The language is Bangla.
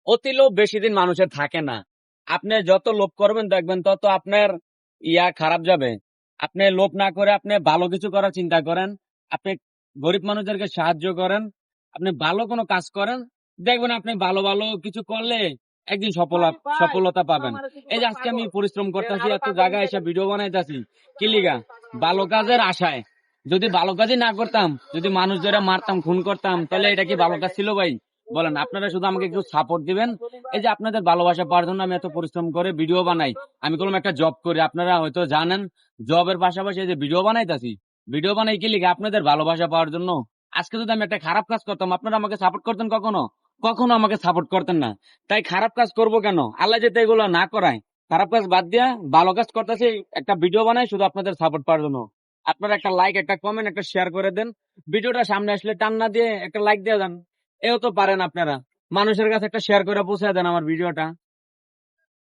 অতি লোভ বেশি দিন মানুষের থাকে না। আপনি যত লোভ করবেন দেখবেন তত আপনার খারাপ যাবে। আপনি লোভ না করে আপনি ভালো কিছু করার চিন্তা করেন। আপনি গরিব মানুষদেরকে সাহায্য করেন। আপনি ভালো কোনো কাজ করেন, দেখবেন আপনি ভালো ভালো কিছু করলে একদিন সফলতা পাবেন। এই যে আজকে আমি পরিশ্রম করতেছি, এত জায়গায় এসে ভিডিও বানাইতেছি, কি লিগা? ভালো কাজের আশায়। যদি ভালো কাজই না করতাম, যদি মানুষ যারা মারতাম, খুন করতাম, তাহলে এটা কি ভালো কাজ ছিল ভাই? বলেন। আপনারা শুধু আমাকে একটু সাপোর্ট দিবেন। এই যে আপনাদের ভালোবাসা পাওয়ার জন্য আমি এত পরিশ্রম করে ভিডিও বানাই। আমি কোনো একটা জব করি, আপনারা হয়তো জানেন। জবের পাশাপাশি এই যে ভিডিও বানাইতেছি, ভিডিও বানাই কি লিখে? আপনাদের ভালোবাসা পাওয়ার জন্য। আজকে যদি আমি একটা খারাপ কাজ করতাম, আপনারা আমাকে সাপোর্ট করতেন কখনো? কখনো আমাকে সাপোর্ট করতেন না। তাই খারাপ কাজ করব কেন? আল্লাহ যাতে এগুলো না করায়, খারাপ কাজ বাদ দিয়া ভালো কাজ করতেছি, একটা ভিডিও বানাই শুধু আপনাদের সাপোর্ট পাওয়ার জন্য। আপনারা একটা লাইক, একটা কমেন্ট, একটা শেয়ার করে দেন। ভিডিওটা সামনে আসলে টান না দিয়ে একটা লাইক দিয়ে দেন। এও তো পারেন আপনারা। মানুষের কাছে একটা শেয়ার করে পৌঁছে দেন আমার ভিডিওটা।